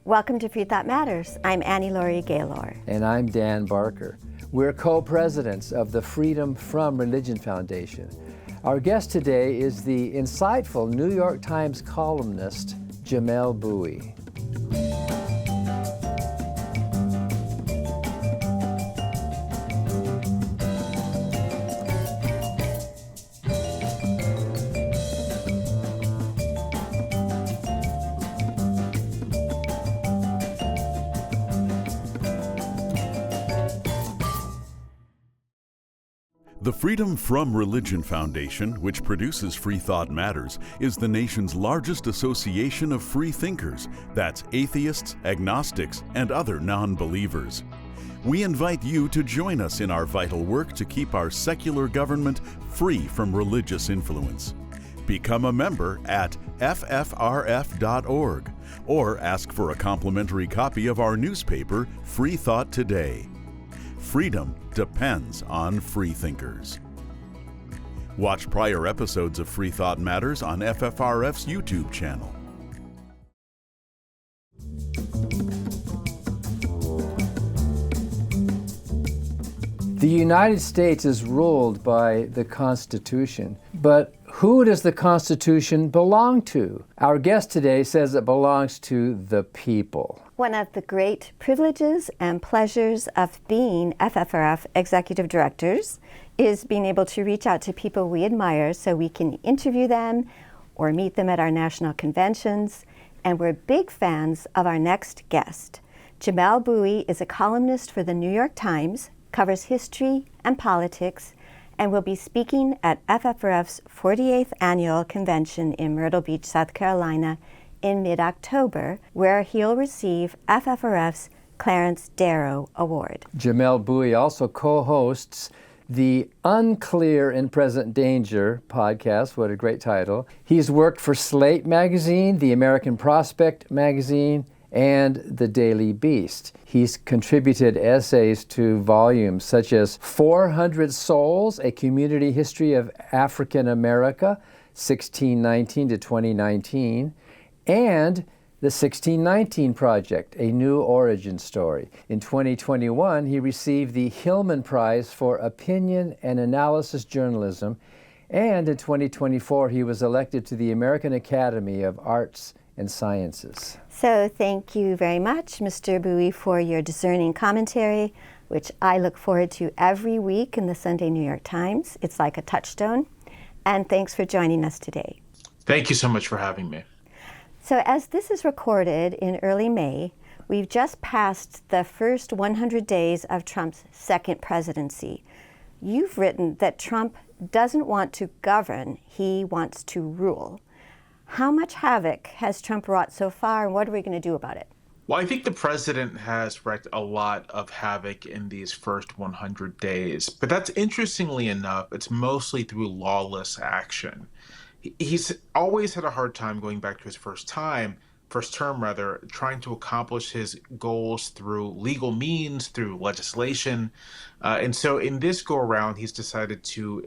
Welcome to Freethought Matters. I'm Laurie Gaylor. And I'm Dan Barker. We're co-presidents of the Freedom from Religion Foundation. Our guest today is the insightful New York Times columnist Jamelle Bouie. The Freedom from Religion Foundation, which produces Freethought Matters, is the nation's largest association of free thinkers. That's atheists, agnostics, and other non-believers. We invite you to join us in our vital work to keep our secular government free from religious influence. Become a member at FFRF.org or ask for a complimentary copy of our newspaper, Freethought Today. Freedom depends on freethinkers. Watch prior episodes of Freethought Matters on FFRF's YouTube channel. The United States is ruled by the Constitution, but who does the Constitution belong to? Our guest today says it belongs to the people. One of the great privileges and pleasures of being FFRF executive directors is being able to reach out to people we admire so we can interview them or meet them at our national conventions. And we're big fans of our next guest. Jamelle Bouie is a columnist for the New York Times, covers history and politics, and will be speaking at FFRF's 48th annual convention in Myrtle Beach, South Carolina in mid-October, where he'll receive FFRF's Clarence Darrow Award. Jamelle Bouie also co-hosts the Unclear and Present Danger podcast. What a great title. He's worked for Slate magazine, the American Prospect magazine, and the Daily Beast. He's contributed essays to volumes such as 400 Souls, A Community History of African America, 1619 to 2019, and the 1619 Project, A New Origin Story. In 2021, he received the Hillman Prize for Opinion and Analysis Journalism, and in 2024, he was elected to the American Academy of Arts and Sciences. So thank you very much, Mr. Bouie, for your discerning commentary, which I look forward to every week in the Sunday New York Times. It's like a touchstone. And thanks for joining us today. Thank you so much for having me. So as this is recorded in early May, we've just passed the first 100 days of Trump's second presidency. You've written that Trump doesn't want to govern, he wants to rule. How much havoc has Trump wrought so far, and what are we going to do about it? Well, I think the president has wreaked a lot of havoc in these first 100 days. But that's interestingly enough, it's mostly through lawless action. He's always had a hard time going back to his first term, trying to accomplish his goals through legal means, through legislation. And so in this go around, he's decided to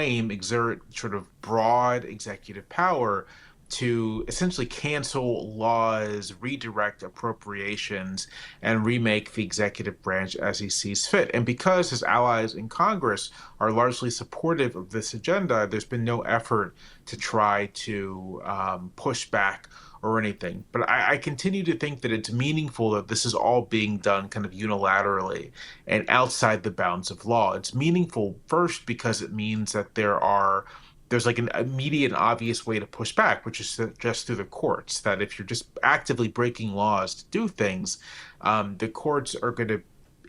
exert sort of broad executive power to essentially cancel laws, redirect appropriations, and remake the executive branch as he sees fit. And because his allies in Congress are largely supportive of this agenda, there's been no effort to try to push back or anything. But I continue to think that it's meaningful that this is all being done kind of unilaterally and outside the bounds of law. It's meaningful first because it means that there's like an immediate and obvious way to push back, which is just through the courts, that if you're just actively breaking laws to do things, the courts are going to,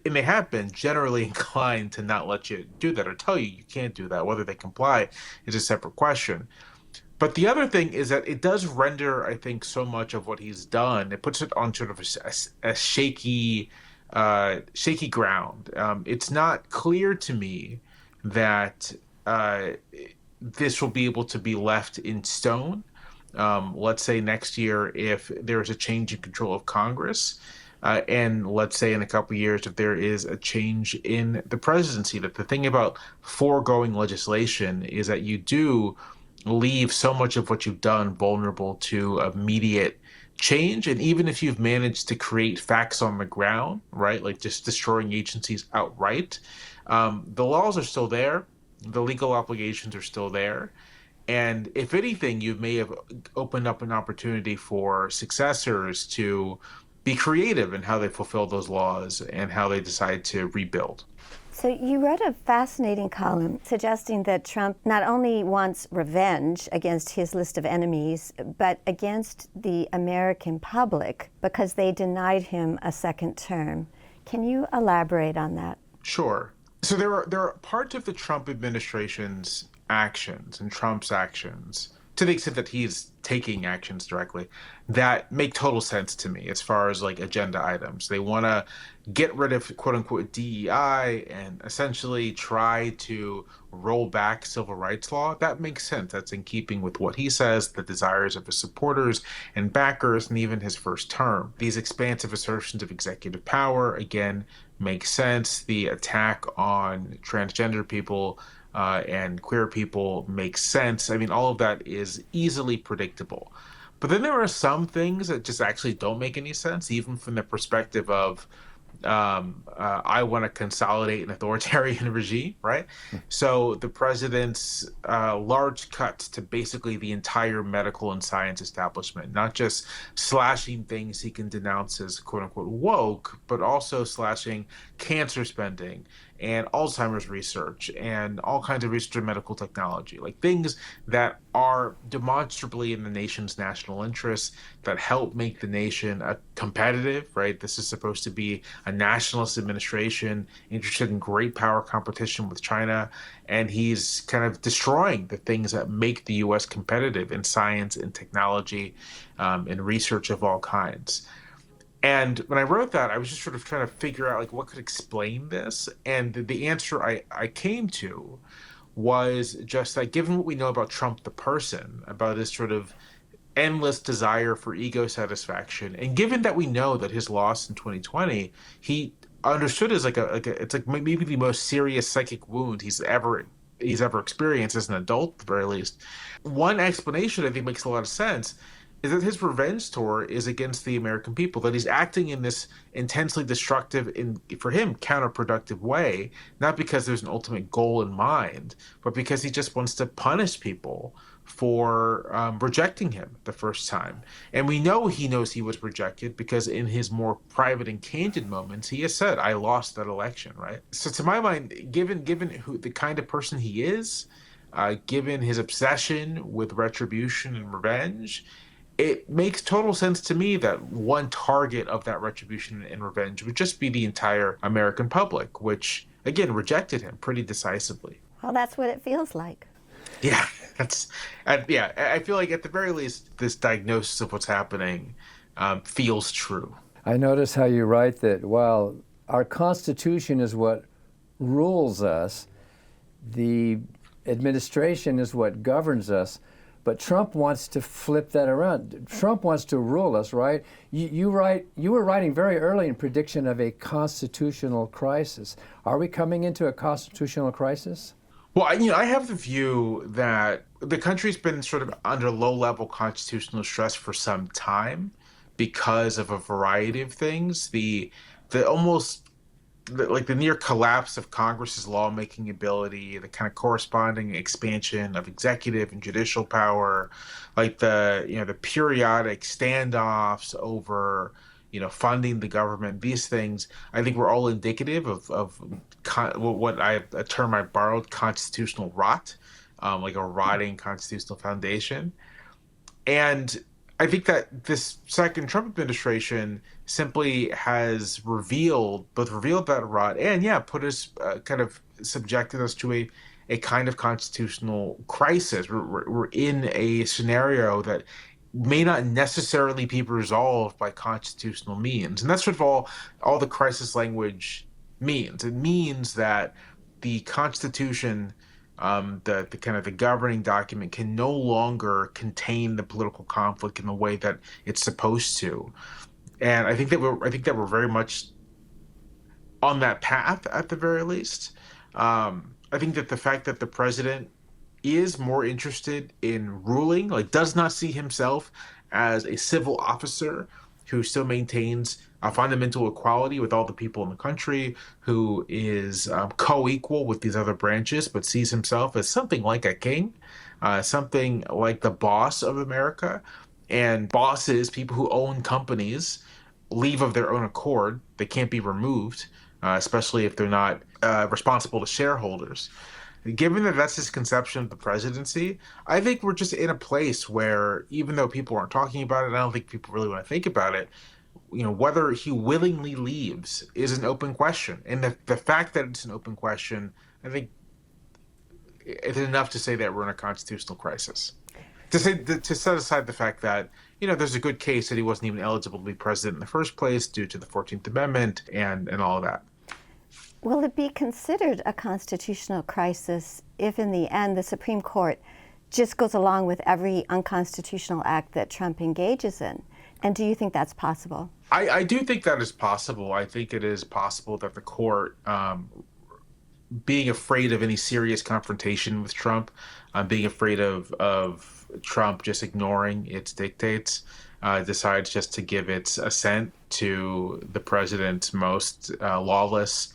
and they have been generally inclined to not let you do that or tell you you can't do that. Whether they comply is a separate question. But the other thing is that it does render, I think, so much of what he's done, it puts it on sort of a shaky ground. It's not clear to me that this will be able to be left in stone. Let's say next year, if there's a change in control of Congress, and let's say in a couple of years, if there is a change in the presidency, that the thing about foregoing legislation is that you do leave so much of what you've done vulnerable to immediate change. And even if you've managed to create facts on the ground, right, like just destroying agencies outright, the laws are still there. The legal obligations are still there. And if anything, you may have opened up an opportunity for successors to be creative in how they fulfill those laws and how they decide to rebuild. So you wrote a fascinating column suggesting that Trump not only wants revenge against his list of enemies, but against the American public because they denied him a second term. Can you elaborate on that? Sure. So there are parts of the Trump administration's actions and Trump's actions, to the extent that he's taking actions directly, that make total sense to me as far as like agenda items. They want to get rid of quote unquote DEI and essentially try to roll back civil rights law. That makes sense. That's in keeping with what he says, the desires of his supporters and backers, and even his first term. These expansive assertions of executive power, again, make sense. The attack on transgender people and queer people makes sense. I mean, all of that is easily predictable. But then there are some things that just actually don't make any sense, even from the perspective of I want to consolidate an authoritarian regime, right? So the president's large cuts to basically the entire medical and science establishment, not just slashing things he can denounce as quote unquote woke, but also slashing cancer spending and Alzheimer's research and all kinds of research in medical technology, like things that are demonstrably in the nation's national interests, that help make the nation competitive, right? This is supposed to be a nationalist administration interested in great power competition with China, and he's kind of destroying the things that make the U.S. competitive in science and technology and research of all kinds. And when I wrote that, I was just sort of trying to figure out like what could explain this. And the answer I came to was just that given what we know about Trump the person, about his sort of endless desire for ego satisfaction, and given that we know that his loss in 2020, he understood as it's like maybe the most serious psychic wound he's ever experienced as an adult, at the very least. One explanation I think makes a lot of sense is that his revenge tour is against the American people, that he's acting in this intensely destructive, for him, counterproductive way, not because there's an ultimate goal in mind, but because he just wants to punish people for rejecting him the first time. And we know he knows he was rejected because in his more private and candid moments, he has said, I lost that election, right? So to my mind, given who the kind of person he is, given his obsession with retribution and revenge, it makes total sense to me that one target of that retribution and revenge would just be the entire American public, which, again, rejected him pretty decisively. Well, that's what it feels like. Yeah, I feel like at the very least, this diagnosis of what's happening feels true. I notice how you write that while our Constitution is what rules us, the administration is what governs us. But Trump wants to flip that around. Trump wants to rule us, right? You were writing very early in prediction of a constitutional crisis. Are we coming into a constitutional crisis? Well, I have the view that the country's been sort of under low-level constitutional stress for some time because of a variety of things. The near collapse of Congress's lawmaking ability, the kind of corresponding expansion of executive and judicial power, like the periodic standoffs over funding the government. These things, I think, were all indicative of a term I borrowed, constitutional rot, like a rotting constitutional foundation. And I think that this second Trump administration simply has revealed that rot and, put us, kind of subjected us to a kind of constitutional crisis. We're in a scenario that may not necessarily be resolved by constitutional means. And that's what all the crisis language means. It means that the Constitution, the kind of the governing document, can no longer contain the political conflict in the way that it's supposed to. And I think that we're very much on that path at the very least. I think that the fact that the president is more interested in ruling, like does not see himself as a civil officer who still maintains a fundamental equality with all the people in the country, who is co-equal with these other branches, but sees himself as something like a king, something like the boss of America. And bosses, people who own companies, leave of their own accord. They can't be removed, especially if they're not responsible to shareholders. Given that that's his conception of the presidency, I think we're just in a place where, even though people aren't talking about it, I don't think people really want to think about it. Whether he willingly leaves is an open question. And the fact that it's an open question, I think it's enough to say that we're in a constitutional crisis. To set aside the fact that, there's a good case that he wasn't even eligible to be president in the first place due to the 14th Amendment and all of that. Will it be considered a constitutional crisis if in the end the Supreme Court just goes along with every unconstitutional act that Trump engages in? And do you think that's possible? I do think that is possible. I think it is possible that the court, being afraid of any serious confrontation with Trump, being afraid of Trump just ignoring its dictates, decides just to give its assent to the president's most lawless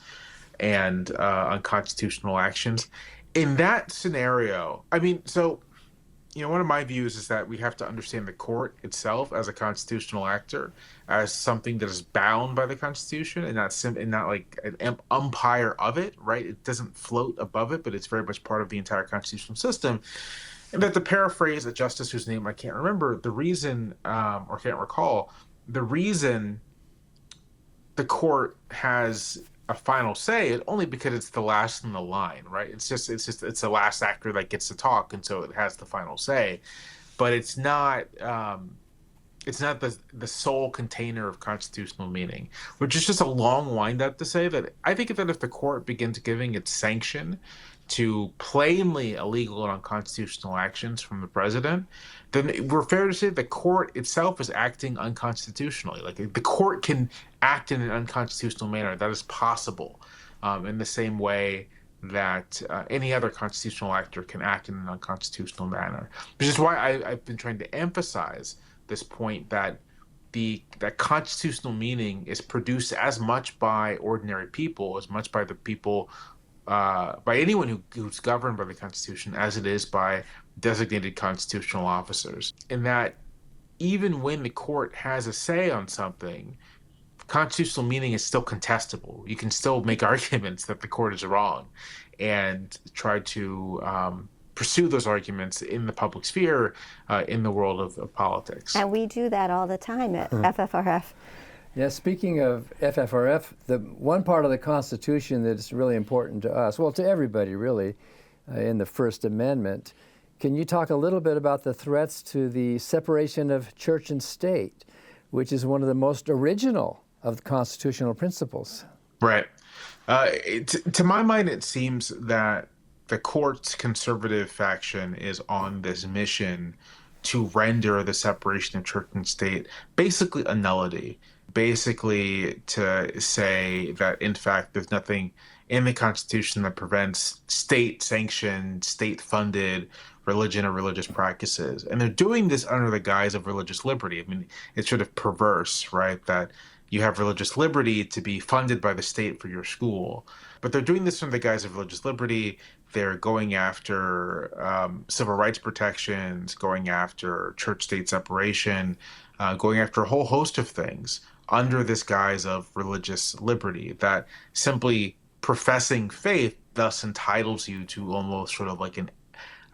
and unconstitutional actions. In that scenario, one of my views is that we have to understand the court itself as a constitutional actor, as something that is bound by the Constitution, and not like an umpire of it, right? It doesn't float above it, but it's very much part of the entire constitutional system. And that, to paraphrase a justice whose name I can't remember, the reason, or can't recall, the reason the court has a final say is only because it's the last in the line, right? It's the last actor that gets to talk, and so it has the final say. But it's not the sole container of constitutional meaning, which is just a long wind-up to say that I think that if the court begins giving its sanction to plainly illegal and unconstitutional actions from the president, then we're fair to say the court itself is acting unconstitutionally. Like, the court can act in an unconstitutional manner. That is possible, in the same way that any other constitutional actor can act in an unconstitutional manner. Which is why I've been trying to emphasize this point that that constitutional meaning is produced as much by ordinary people, as much by the people, by anyone who's governed by the Constitution, as it is by designated constitutional officers. And that even when the court has a say on something, constitutional meaning is still contestable. You can still make arguments that the court is wrong and try to pursue those arguments in the public sphere, in the world of politics. And we do that all the time at FFRF. Yeah, speaking of FFRF, the one part of the Constitution that is really important to us, well, to everybody really, in the First Amendment, can you talk a little bit about the threats to the separation of church and state, which is one of the most original of the constitutional principles? Right. To my mind, it seems that the court's conservative faction is on this mission to render the separation of church and state basically a nullity. Basically to say that, in fact, there's nothing in the Constitution that prevents state-sanctioned, state-funded religion or religious practices. And they're doing this under the guise of religious liberty. I mean, it's sort of perverse, right, that you have religious liberty to be funded by the state for your school. But they're doing this under the guise of religious liberty. They're going after civil rights protections, going after church-state separation, going after a whole host of things under this guise of religious liberty, that simply professing faith thus entitles you to almost sort of like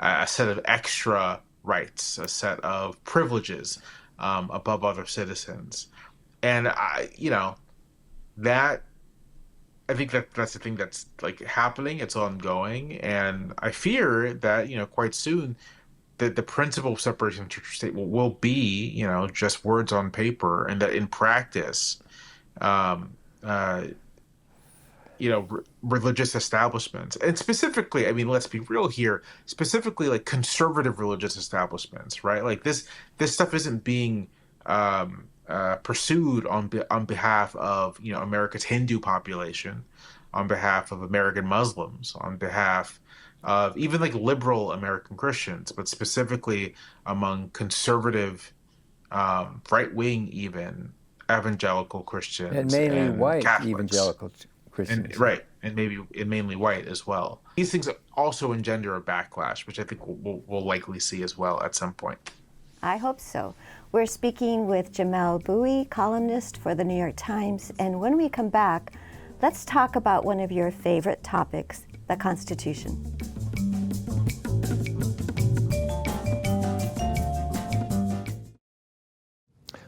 a set of extra rights, a set of privileges above other citizens. And I think that's the thing that's like happening. It's ongoing, and I fear that quite soon that the principle of separation of church and state will be just words on paper, and that in practice, religious establishments, and specifically, I mean, let's be real here, specifically like conservative religious establishments, right? Like this stuff isn't being pursued on behalf of America's Hindu population, on behalf of American Muslims, on behalf of even like liberal American Christians, but specifically among conservative right-wing even evangelical Christians And mainly white Catholics. evangelical Christians. And right, and mainly white as well. These things also engender a backlash, which I think we'll likely see as well at some point. I hope so. We're speaking with Jamelle Bouie, columnist for the New York Times, and when we come back, let's talk about one of your favorite topics, the Constitution.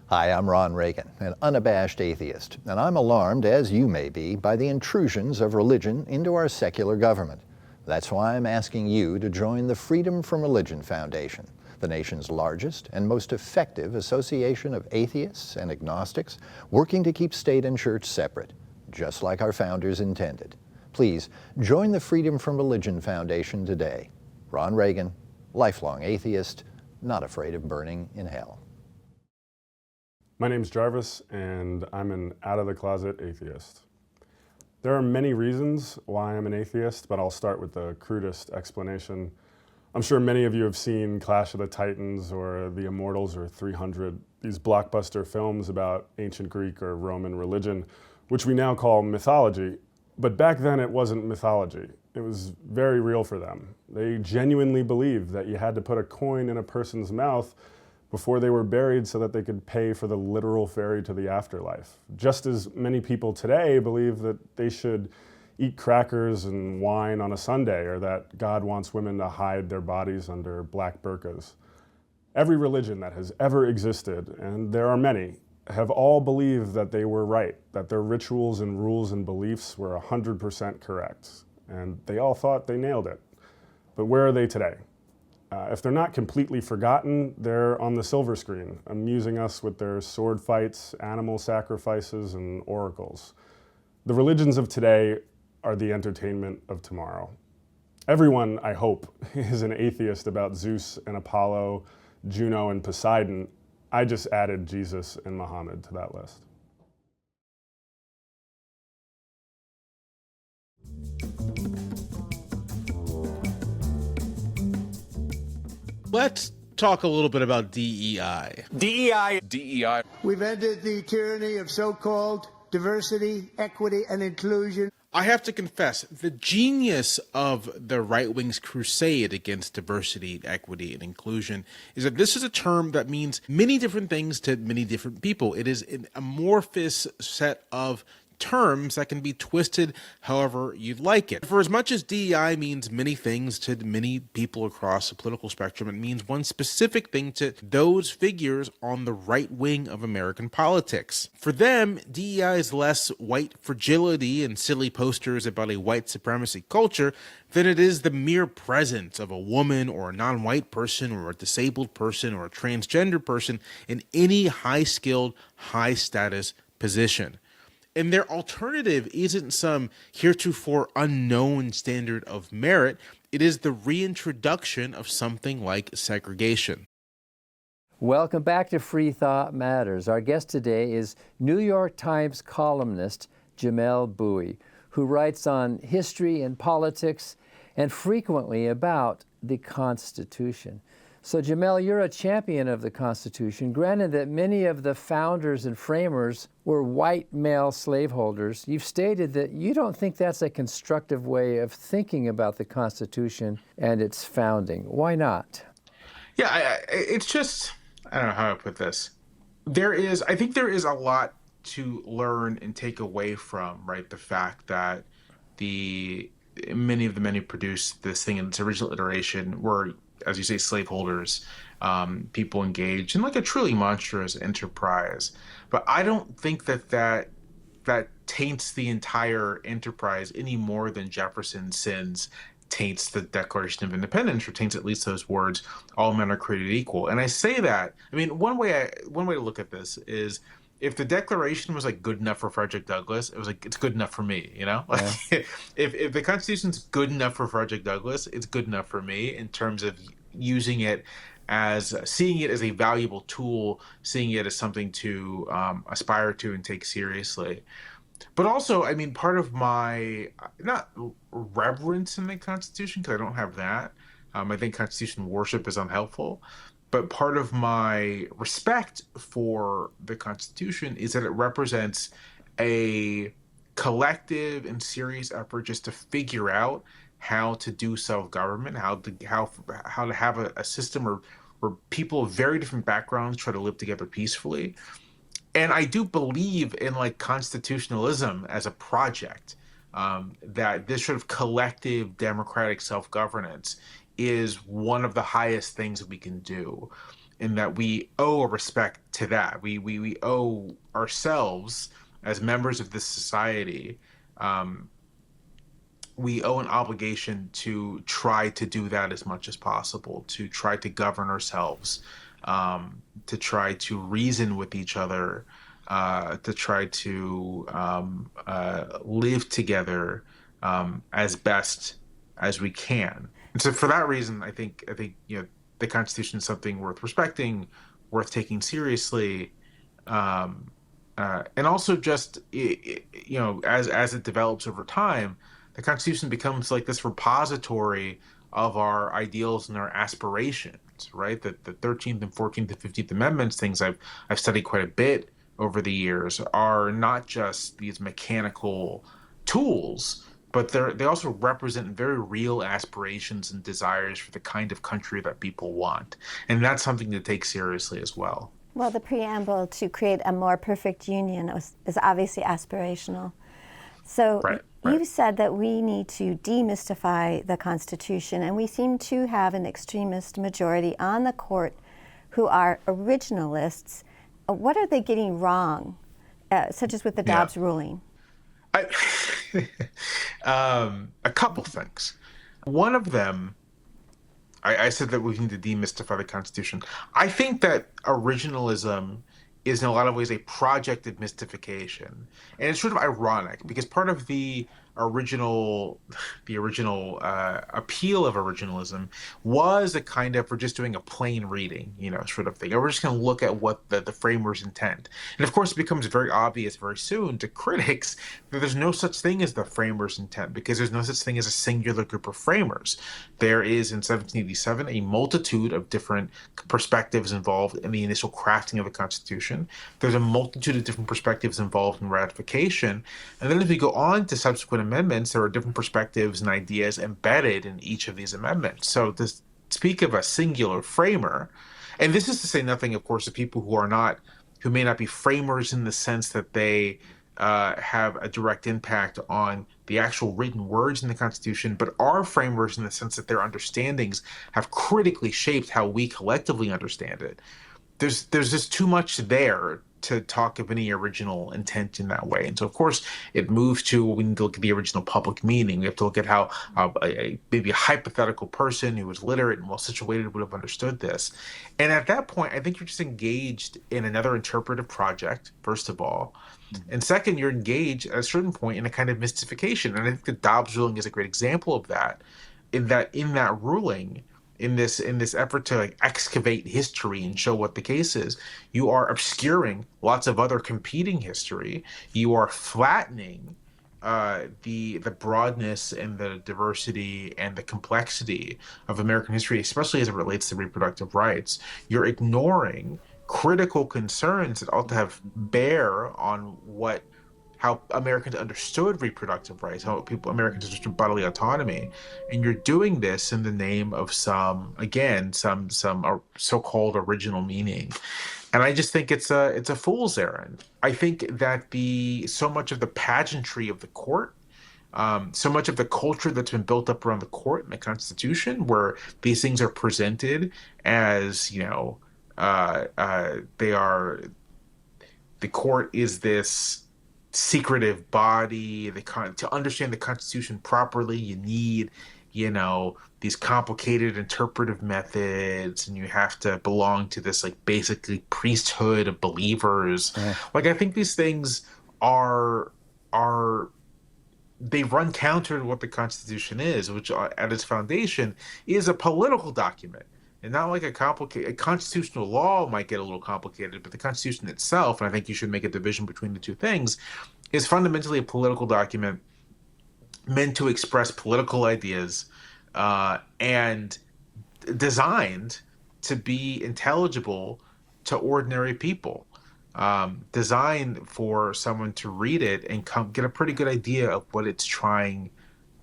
Hi, I'm Ron Reagan, an unabashed atheist, and I'm alarmed, as you may be, by the intrusions of religion into our secular government. That's why I'm asking you to join the Freedom from Religion Foundation, the nation's largest and most effective association of atheists and agnostics working to keep state and church separate, just like our founders intended. Please join the Freedom from Religion Foundation today. Ron Reagan, lifelong atheist, not afraid of burning in hell. My name's Jarvis, and I'm an out-of-the-closet atheist. There are many reasons why I'm an atheist, but I'll start with the crudest explanation. I'm sure many of you have seen Clash of the Titans or The Immortals or 300, these blockbuster films about ancient Greek or Roman religion, which we now call mythology. But back then it wasn't mythology. It was very real for them. They genuinely believed that you had to put a coin in a person's mouth before they were buried so that they could pay for the literal ferry to the afterlife. Just as many people today believe that they should eat crackers and wine on a Sunday, or that God wants women to hide their bodies under black burqas. Every religion that has ever existed, and there are many, have all believed that they were right, that their rituals and rules and beliefs were 100% correct, and they all thought they nailed it. But where are they today? If they're not completely forgotten, they're on the silver screen, amusing us with their sword fights, animal sacrifices, and oracles. The religions of today are the entertainment of tomorrow. Everyone, I hope, is an atheist about Zeus and Apollo, Juno and Poseidon. I just added Jesus and Muhammad to that list. Let's talk a little bit about DEI. DEI. We've ended the tyranny of so-called diversity, equity, and inclusion. I have to confess, the genius of the right wing's crusade against diversity, equity, and inclusion is that this is a term that means many different things to many different people. It is an amorphous set of terms that can be twisted however you'd like it. For as much as DEI means many things to many people across the political spectrum, it means one specific thing to those figures on the right wing of American politics. For them, DEI is less white fragility and silly posters about a white supremacy culture than it is the mere presence of a woman or a non-white person or a disabled person or a transgender person in any high-skilled, high-status position. And their alternative isn't some heretofore unknown standard of merit. It is the reintroduction of something like segregation. Welcome back to Freethought Matters. Our guest today is New York Times columnist Jamelle Bouie, who writes on history and politics and frequently about the Constitution. So Jamelle, you're a champion of the Constitution. Granted that many of the founders and framers were white male slaveholders, you've stated that you don't think that's a constructive way of thinking about the Constitution and its founding. Why not? Yeah, it's just, I don't know how to put this. I think there is a lot to learn and take away from, right? The fact that many of the men who produced this thing in its original iteration were, as you say, slaveholders, people engaged in like a truly monstrous enterprise. But I don't think that taints the entire enterprise any more than Jefferson's sins taints the Declaration of Independence, or taints at least those words, all men are created equal. And I say that, I mean, one way to look at this is, if the Declaration was like good enough for Frederick Douglass, it was like, it's good enough for me, you know? Like, yeah. If the Constitution's good enough for Frederick Douglass, it's good enough for me in terms of seeing it as a valuable tool, seeing it as something to aspire to and take seriously. But also, I mean, part of my, not reverence in the Constitution, because I don't have that. I think Constitution worship is unhelpful. But part of my respect for the Constitution is that it represents a collective and serious effort just to figure out how to do self-government, how to have a system where people of very different backgrounds try to live together peacefully. And I do believe in like constitutionalism as a project, that this sort of collective democratic self-governance is one of the highest things that we can do, and that we owe a respect to that. We owe ourselves as members of this society, we owe an obligation to try to do that as much as possible, to try to govern ourselves, to try to reason with each other, to try to live together as best as we can. And so, for that reason, I think the Constitution is something worth respecting, worth taking seriously, and also just as it develops over time, the Constitution becomes like this repository of our ideals and our aspirations, right? The 13th and 14th and 15th Amendments, things I've studied quite a bit over the years, are not just these mechanical tools, but they also represent very real aspirations and desires for the kind of country that people want. And that's something to take seriously as well. Well, the preamble to create a more perfect union is obviously aspirational. So Right. You've said that we need to demystify the Constitution, and we seem to have an extremist majority on the court who are originalists. What are they getting wrong, such as with the Dobbs ruling? A couple things. One of them, I said that we need to demystify the Constitution. I think that originalism is in a lot of ways a project of mystification. And it's sort of ironic because part of the original appeal of originalism was a kind of, we're just doing a plain reading, sort of thing. Or we're just going to look at what the framers intend. And of course, it becomes very obvious very soon to critics that there's no such thing as the framers' intent, because there's no such thing as a singular group of framers. There is, in 1787, a multitude of different perspectives involved in the initial crafting of the Constitution. There's a multitude of different perspectives involved in ratification. And then as we go on to subsequent amendments, there are different perspectives and ideas embedded in each of these amendments. So to speak of a singular framer, and this is to say nothing, of course, of people who may not be framers in the sense that they have a direct impact on the actual written words in the Constitution, but are framers in the sense that their understandings have critically shaped how we collectively understand it. There's just too much there to talk of any original intent in that way. And so, of course, it moves to, we need to look at the original public meaning. We have to look at how maybe a hypothetical person who was literate and well-situated would have understood this. And at that point, I think you're just engaged in another interpretive project, first of all. And second, you're engaged at a certain point in a kind of mystification. And I think the Dobbs ruling is a great example of that, in that ruling, in this effort to like excavate history and show what the case is, you are obscuring lots of other competing history. You are flattening the broadness and the diversity and the complexity of American history, especially as it relates to reproductive rights. You're ignoring critical concerns that ought to have bear on how Americans understood reproductive rights, how Americans understood bodily autonomy, and you're doing this in the name of some so-called original meaning. And I just think it's a fool's errand. I think that so much of the pageantry of the court, so much of the culture that's been built up around the court and the Constitution, where these things are presented as the court is this secretive body. To understand the Constitution properly, you need, these complicated interpretive methods, and you have to belong to this like basically priesthood of believers. Yeah. Like, I think these things they run counter to what the Constitution is, which at its foundation is a political document. And not like a constitutional law might get a little complicated, but the Constitution itself, and I think you should make a division between the two things, is fundamentally a political document meant to express political ideas and designed to be intelligible to ordinary people, designed for someone to read it and get a pretty good idea of what it's trying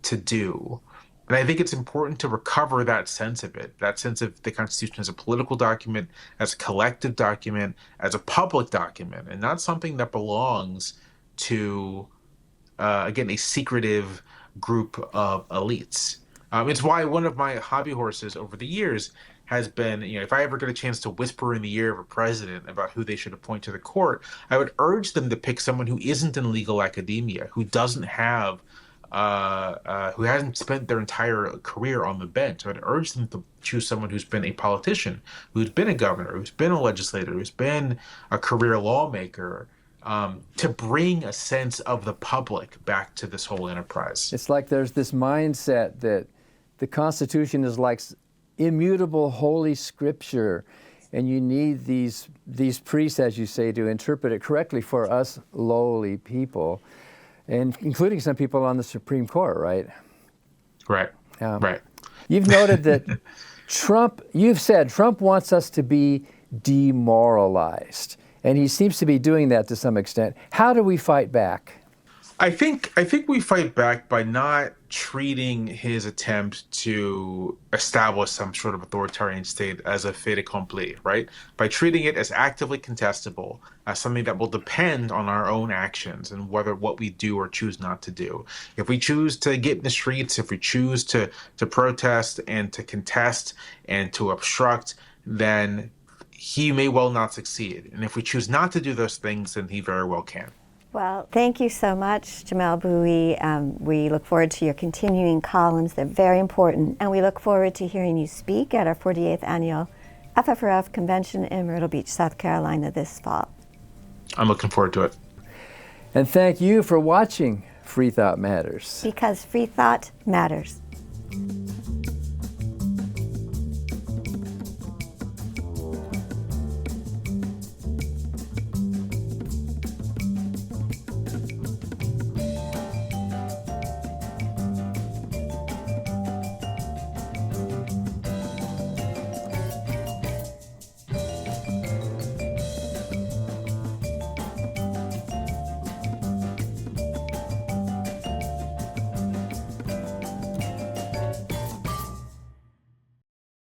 to do. And I think it's important to recover that sense of it, that sense of the Constitution as a political document, as a collective document, as a public document, and not something that belongs to, again, a secretive group of elites. It's why one of my hobby horses over the years has been, if I ever get a chance to whisper in the ear of a president about who they should appoint to the court, I would urge them to pick someone who isn't in legal academia, who doesn't have who hasn't spent their entire career on the bench. I would urge them to choose someone who's been a politician, who's been a governor, who's been a legislator, who's been a career lawmaker, to bring a sense of the public back to this whole enterprise. It's like there's this mindset that the Constitution is like immutable holy scripture, and you need these priests, as you say, to interpret it correctly for us lowly people, and including some people on the Supreme Court, right? Right. Right. You've noted that you've said Trump wants us to be demoralized, and he seems to be doing that to some extent. How do we fight back? I think we fight back by not treating his attempt to establish some sort of authoritarian state as a fait accompli, right? By treating it as actively contestable, as something that will depend on our own actions and what we do or choose not to do. If we choose to get in the streets, if we choose to protest and to contest and to obstruct, then he may well not succeed. And if we choose not to do those things, then he very well can. Well, thank you so much, Jamelle Bouie. We look forward to your continuing columns. They're very important. And we look forward to hearing you speak at our 48th annual FFRF convention in Myrtle Beach, South Carolina this fall. I'm looking forward to it. And thank you for watching Freethought Matters. Because free thought matters.